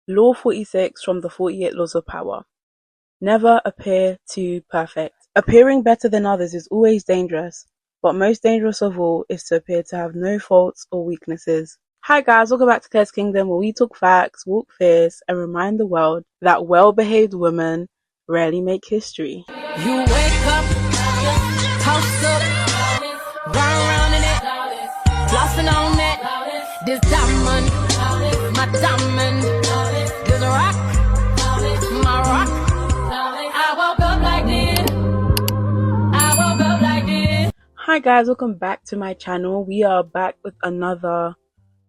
Law 46 from the 48 Laws of Power. Never appear too perfect. Appearing better than others is always dangerous, but most dangerous of all is to appear to have no faults or weaknesses. Hi guys, welcome back to Clare's Kingdom, where we talk facts, walk fierce, and remind the world that well-behaved women rarely make history. You wake up, toast up, run around in it, flossing on it. This diamond, my diamond, this rock, my rock. I woke up like this. I woke up like this. Hi guys, welcome back to my channel. We are back with another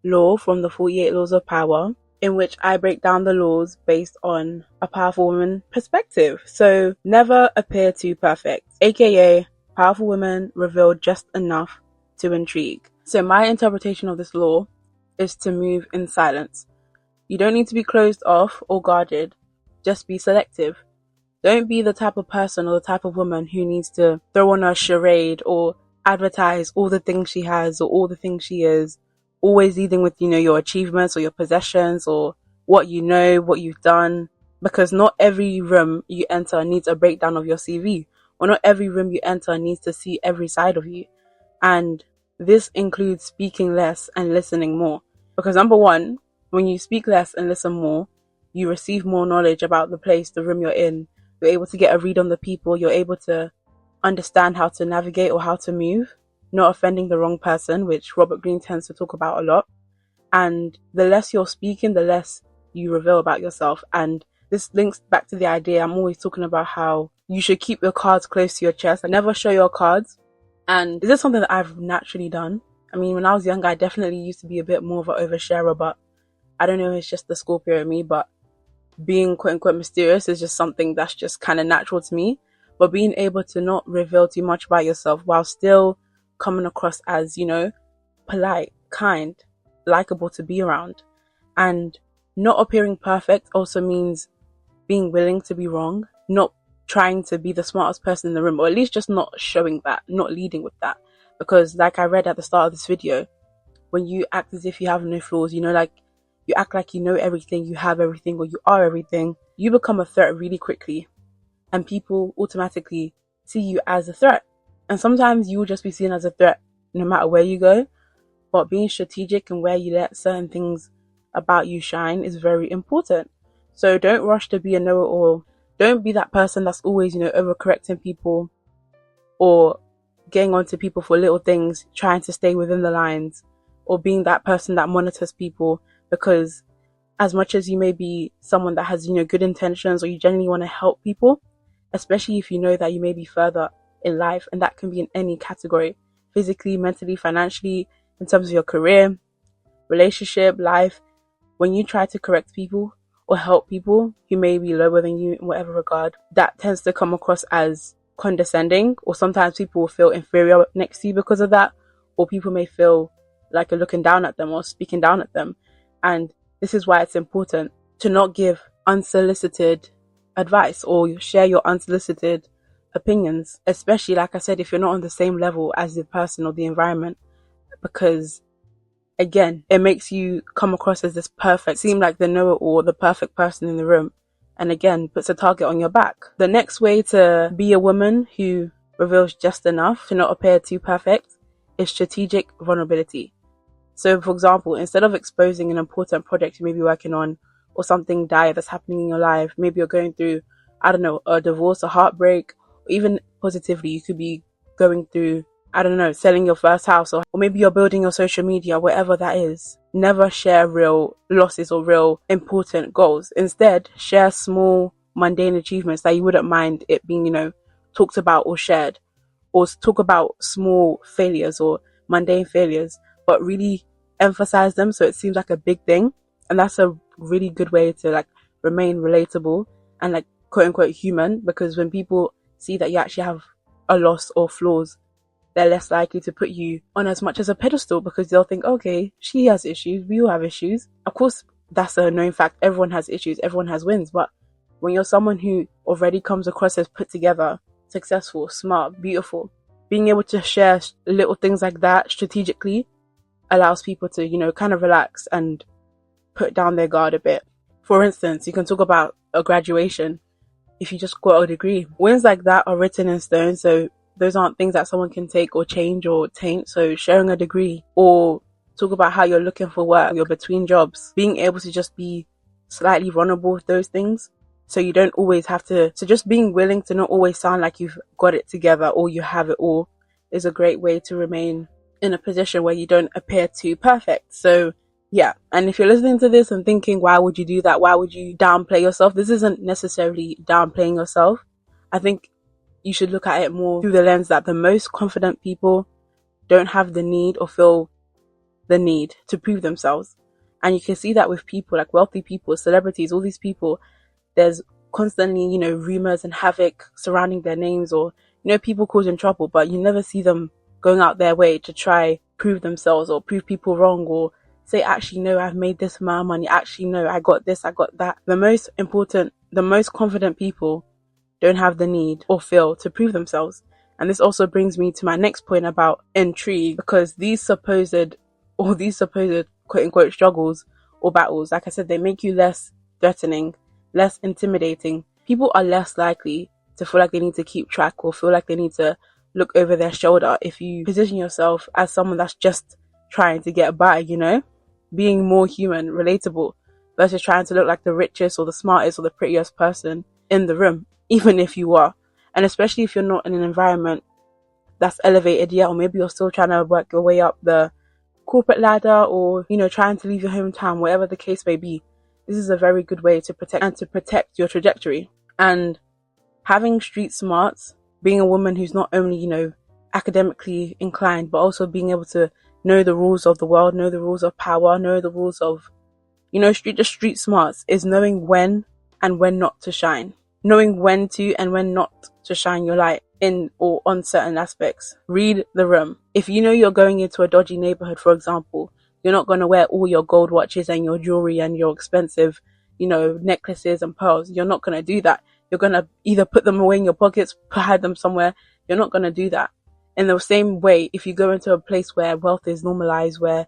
law from the 48 Laws of Power, in which I break down the laws based on a powerful woman perspective. So never appear too perfect, aka powerful women reveal just enough to intrigue. So my interpretation of this law is to move in silence. You don't need to be closed off or guarded, just be selective. Don't be the type of person or the type of woman who needs to throw on a charade or advertise all the things she has or all the things she is, always leading with, your achievements or your possessions or what you know, what you've done, because not every room you enter needs a breakdown of your CV, or not every room you enter needs to see every side of you. And this includes speaking less and listening more, because number one, when you speak less and listen more, you receive more knowledge about the place, the room you're in. You're able to get a read on the people. You're able to understand how to navigate or how to move, not offending the wrong person, which Robert Greene tends to talk about a lot. And the less you're speaking, the less you reveal about yourself. And this links back to the idea I'm always talking about, how you should keep your cards close to your chest and never show your cards. And this is something that I've naturally done. I mean, when I was younger, I definitely used to be a bit more of an oversharer, but I don't know if it's just the Scorpio in me, but being quote unquote mysterious is just something that's just kind of natural to me. But being able to not reveal too much about yourself while still coming across as, polite, kind, likable to be around. And not appearing perfect also means being willing to be wrong, not trying to be the smartest person in the room, or at least just not showing that, not leading with that. Because like I read at the start of this video, when you act as if you have no flaws, you act like you know everything, you have everything, or you are everything, you become a threat really quickly. And people automatically see you as a threat. And sometimes you will just be seen as a threat no matter where you go. But being strategic and where you let certain things about you shine is very important. So don't rush to be a know-it-all. Don't be that person that's always, overcorrecting people or getting onto people for little things, trying to stay within the lines, or being that person that monitors people. Because as much as you may be someone that has, good intentions, or you genuinely want to help people, especially if you know that you may be further in life, and that can be in any category, physically, mentally, financially, in terms of your career, relationship, life, when you try to correct people or help people who may be lower than you in whatever regard, that tends to come across as condescending, or sometimes people will feel inferior next to you because of that, or people may feel like you're looking down at them or speaking down at them. And this is why it's important to not give unsolicited advice or share your unsolicited opinions, especially, like I said, if you're not on the same level as the person or the environment, because again, it makes you come across as this perfect, seem like the know-it-all, the perfect person in the room, and again, puts a target on your back. The next way to be a woman who reveals just enough to not appear too perfect is strategic vulnerability. So, for example, instead of exposing an important project you may be working on, or something dire that's happening in your life, maybe you're going through, a divorce, a heartbreak, or even positively, you could be going through, selling your first house, or maybe you're building your social media, whatever that is. Never share real losses or real important goals. Instead, share small, mundane achievements that you wouldn't mind it being, talked about or shared, or talk about small failures or mundane failures, but really emphasize them so it seems like a big thing. And that's a really good way to remain relatable and quote unquote human, because when people see that you actually have a loss or flaws, they're less likely to put you on as much as a pedestal, because they'll think, okay, she has issues, we all have issues. Of course, that's a known fact, everyone has issues, everyone has wins. But when you're someone who already comes across as put together, successful, smart, beautiful, being able to share little things like that strategically allows people to, kind of relax and put down their guard a bit. For instance, you can talk about a graduation if you just got a degree. Wins like that are written in stone, so those aren't things that someone can take or change or taint. So sharing a degree, or talk about how you're looking for work, you're between jobs, being able to just be slightly vulnerable with those things, so you don't always have to, so just being willing to not always sound like you've got it together or you have it all is a great way to remain in a position where you don't appear too perfect. So yeah, and if you're listening to this and thinking, why would you do that? Why would you downplay yourself? This isn't necessarily downplaying yourself. I think you should look at it more through the lens that the most confident people don't have the need or feel the need to prove themselves. And you can see that with people like wealthy people, celebrities, all these people. There's constantly, rumors and havoc surrounding their names, or, people causing trouble, but you never see them going out their way to try prove themselves or prove people wrong, or say, actually, no, I've made this amount of money. Actually, no, I got this, I got that. The most confident people don't have the need or feel to prove themselves. And this also brings me to my next point about intrigue, because these supposed quote unquote struggles or battles, like I said, they make you less threatening, less intimidating. People are less likely to feel like they need to keep track or feel like they need to look over their shoulder if you position yourself as someone that's just trying to get by, being more human, relatable, versus trying to look like the richest or the smartest or the prettiest person in the room, even if you are. And especially if you're not in an environment that's elevated yet, or maybe you're still trying to work your way up the corporate ladder, or, trying to leave your hometown, whatever the case may be. This is a very good way to protect your trajectory. And having street smarts, being a woman who's not only, academically inclined, but also being able to know the rules of the world, know the rules of power, know the rules of, street smarts is knowing when and when not to shine. Knowing when to and when not to shine your light in or on certain aspects. Read the room. If you know you're going into a dodgy neighborhood, for example, you're not going to wear all your gold watches and your jewelry and your expensive, necklaces and pearls. You're not going to do that. You're going to either put them away in your pockets, hide them somewhere. You're not going to do that. In the same way, if you go into a place where wealth is normalized, where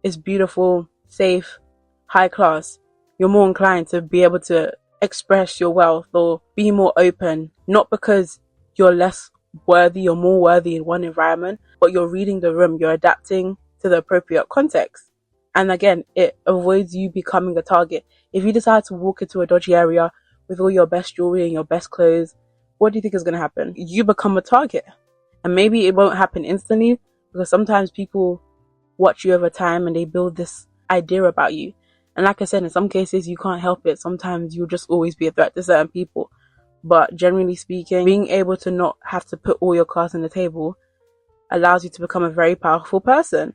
it's beautiful, safe, high class, you're more inclined to be able to express your wealth or be more open, not because you're less worthy or more worthy in one environment, but you're reading the room, you're adapting to the appropriate context. And again, it avoids you becoming a target. If you decide to walk into a dodgy area with all your best jewelry and your best clothes, what do you think is going to happen? You become a target. And maybe it won't happen instantly, because sometimes people watch you over time and they build this idea about you. And like I said, in some cases, you can't help it. Sometimes you'll just always be a threat to certain people. But generally speaking, being able to not have to put all your cards on the table allows you to become a very powerful person.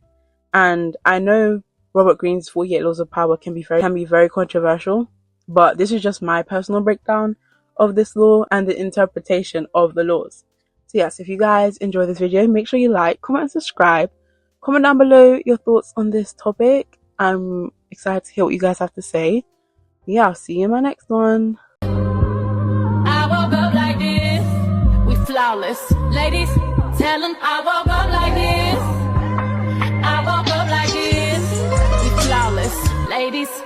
And I know Robert Greene's 48 Laws of Power can be very controversial, but this is just my personal breakdown of this law and the interpretation of the laws. So yes, if you guys enjoy this video, make sure you like, comment and subscribe. Comment down below your thoughts on this topic. I'm excited to hear what you guys have to say. Yeah, I'll see you in my next one. I woke up like this, we flawless. Ladies, tell them I woke up like this. I woke up like this, we flawless. Ladies,